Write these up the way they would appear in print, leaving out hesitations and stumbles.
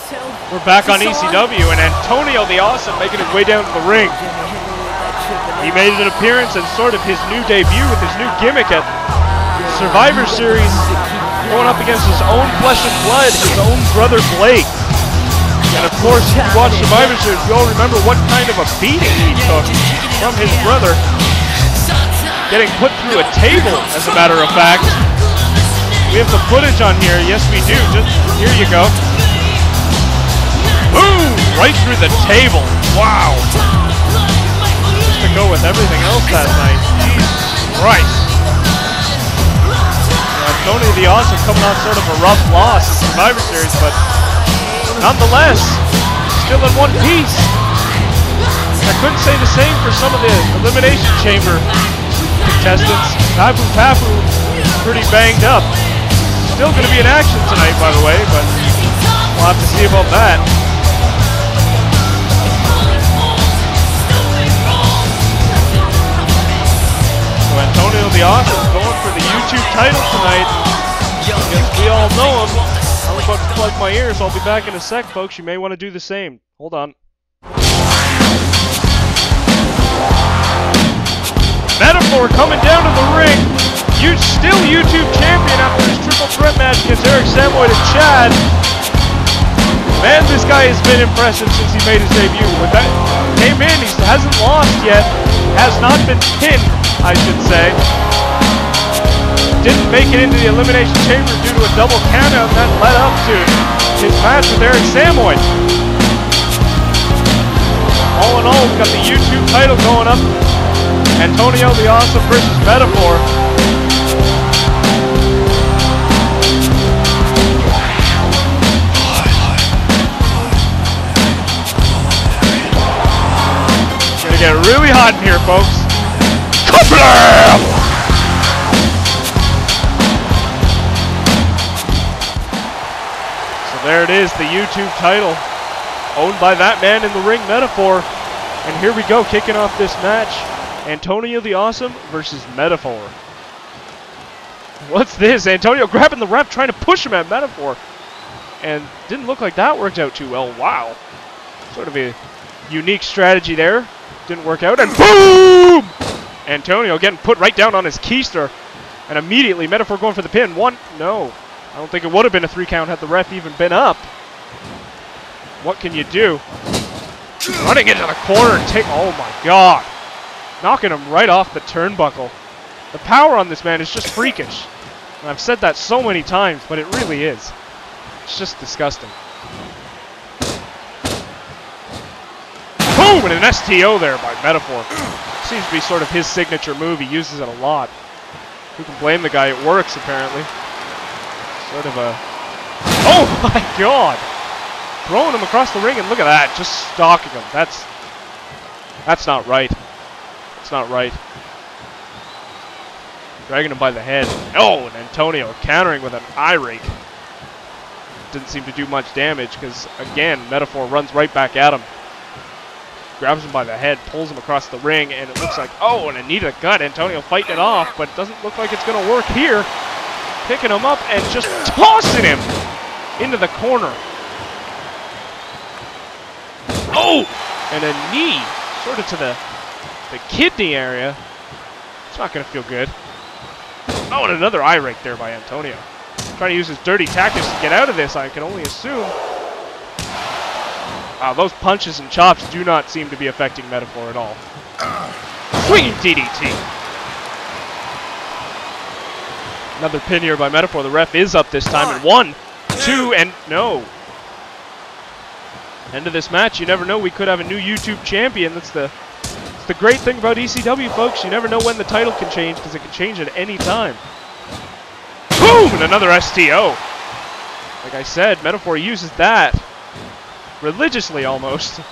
We're back on ECW, and Antonio the Awesome making his way down to the ring. He made an appearance and sort of his new debut with his new gimmick at Survivor Series, going up against his own flesh and blood, his own brother Blake. And of course, if you watch Survivor Series, you all remember what kind of a beating he took from his brother, getting put through a table, as a matter of fact. We have the footage on here. Yes, we do. Just here you go. Boom! Right through the table. Wow. Just to go with everything else that night. Jesus Christ. Tony the Awesome coming off sort of a rough loss in Survivor Series, but nonetheless, still in one piece. I couldn't say the same for some of the Elimination Chamber contestants. Papu pretty banged up. Still going to be in action tonight, by the way, but we'll have to see about that. So Antonio the Awesome going for the YouTube title tonight. I guess we all know him. I'm about to plug my ears. I'll be back in a sec, folks. You may want to do the same. Hold on. Metaphor coming down to the ring. Still YouTube champion after his triple threat match against Eric Samoy and Chad. Man, this guy has been impressive since he made his debut. When that came in, he hasn't lost yet. Has not been pinned, I should say. Didn't make it into the Elimination Chamber due to a double countout that led up to his match with Eric Samoy. All in all, we've got the YouTube title going up. Antonio the Awesome versus Metaphor. It's gonna get really hot in here, folks. Kablam! So there it is, the YouTube title, owned by that man in the ring, Metaphor. And here we go, kicking off this match. Antonio the Awesome versus Metaphor. What's this? Antonio grabbing the ref, trying to push him at Metaphor. And didn't look like that worked out too well. Wow. Sort of a unique strategy there. Didn't work out, and boom! Antonio getting put right down on his keister. And immediately Metaphor going for the pin. One, no. I don't think it would have been a 3 count had the ref even been up. What can you do? Running into the corner and take, oh my god. Knocking him right off the turnbuckle. The power on this man is just freakish. And I've said that so many times, but it really is. It's just disgusting. Boom! And an STO there by Metaphor. Seems to be sort of his signature move. He uses it a lot. Who can blame the guy? It works, apparently. Sort of a... Oh my god! Throwing him across the ring, and look at that. Just stalking him. That's not right. It's not right. Dragging him by the head. Oh, and Antonio countering with an eye rake. Didn't seem to do much damage because, again, Metaphor runs right back at him. Grabs him by the head, pulls him across the ring, and it looks like, oh, and a knee to the gut. Antonio fighting it off, but it doesn't look like it's going to work here. Picking him up and just tossing him into the corner. Oh! And a knee sort of to the kidney area. It's not going to feel good. Oh, and another eye rake there by Antonio. Trying to use his dirty tactics to get out of this, I can only assume. Wow, those punches and chops do not seem to be affecting Metaphor at all. Swinging DDT. Another pin here by Metaphor. The ref is up this time. And 1, 2, and no. End of this match. You never know. We could have a new YouTube champion. That's the great thing about ECW, folks. You never know when the title can change because it can change at any time. Boom! And another STO. Like I said, Metaphor uses that religiously almost. Look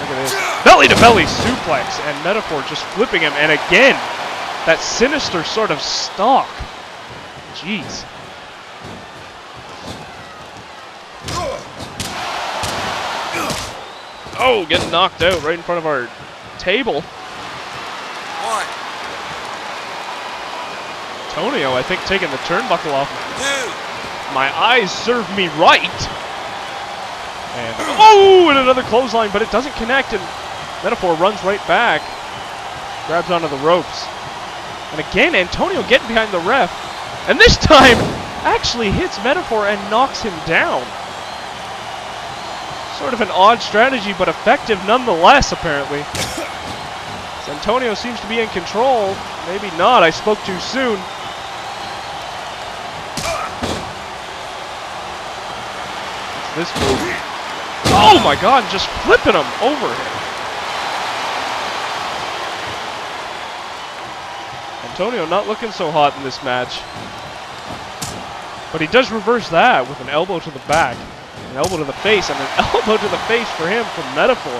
at this. Belly to belly suplex. And Metaphor just flipping him. And again, that sinister sort of stalk. Jeez. Oh, getting knocked out right in front of our table. Antonio, I think, taking the turnbuckle off. My eyes serve me right. And, oh, and another clothesline, but it doesn't connect, and Metaphor runs right back. Grabs onto the ropes. And again, Antonio getting behind the ref. And this time, actually hits Metaphor and knocks him down. Sort of an odd strategy, but effective nonetheless, apparently. So Antonio seems to be in control. Maybe not, I spoke too soon. It's this move. Oh my god, just flipping him over him. Antonio not looking so hot in this match. But he does reverse that with an elbow to the back, an elbow to the face, and an elbow to the face for him from Metaphor.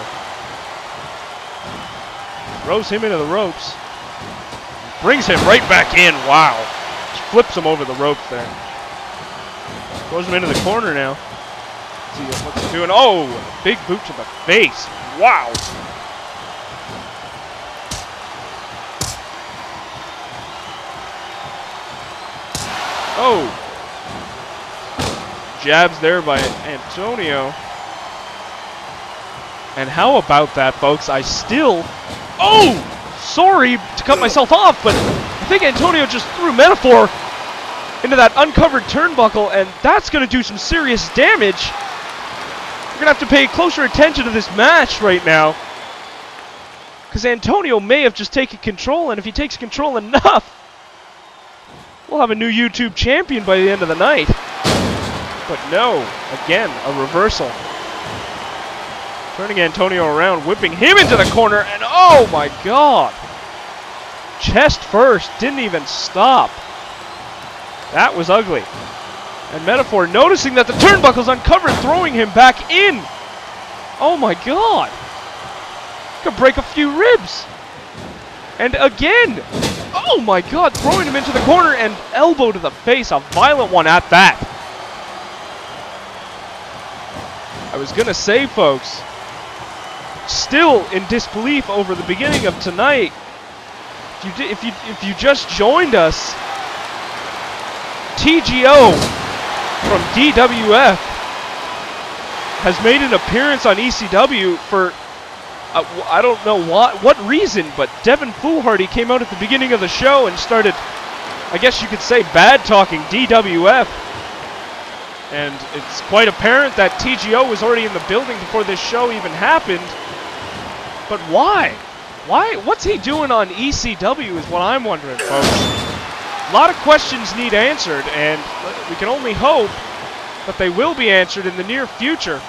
Throws him into the ropes. Brings him right back in, wow. Just flips him over the ropes there. Throws him into the corner now. See what's he doing. Oh, big boot to the face. Wow. Oh. Jabs there by Antonio. And how about that, folks? I still... Oh! Sorry to cut myself off, but I think Antonio just threw Metaphor into that uncovered turnbuckle, and that's going to do some serious damage. We're going to have to pay closer attention to this match right now. Because Antonio may have just taken control, and if he takes control enough, we'll have a new YouTube champion by the end of the night. But no, again, a reversal. Turning Antonio around, whipping him into the corner, and oh my god! Chest first, didn't even stop. That was ugly. And Metaphor noticing that the turnbuckle's uncovered, throwing him back in. Oh my god! Could break a few ribs. And again! Oh my god, throwing him into the corner and elbow to the face, a violent one at that. I was gonna say, folks, still in disbelief over the beginning of tonight. If you just joined us, TGO from DWF has made an appearance on ECW for I don't know what reason, but Devin Foolhardy came out at the beginning of the show and started, I guess you could say, bad talking DWF. And it's quite apparent that TGO was already in the building before this show even happened. But why? What's he doing on ECW is what I'm wondering, folks. A lot of questions need answered, and we can only hope that they will be answered in the near future.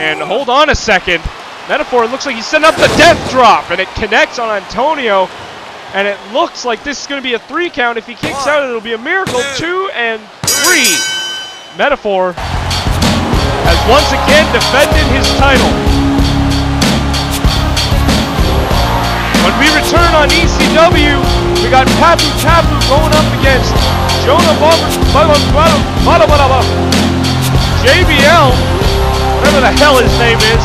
And hold on a second. Metaphor looks like he's setting up the death drop, and it connects on Antonio. And it looks like this is going to be a 3 count. If he kicks out, it'll be a miracle. 2 and 3. Metaphor has once again defended his title. When we return on ECW, we got Papu Tapu going up against Jonah JBL, whatever the hell his name is.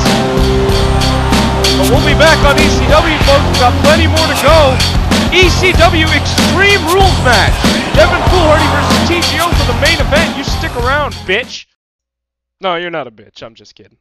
But we'll be back on ECW, folks. We've got plenty more to go. ECW Extreme Rules match. Devin Foolhardy versus TGO for the main event. You stick around, bitch. No, you're not a bitch. I'm just kidding.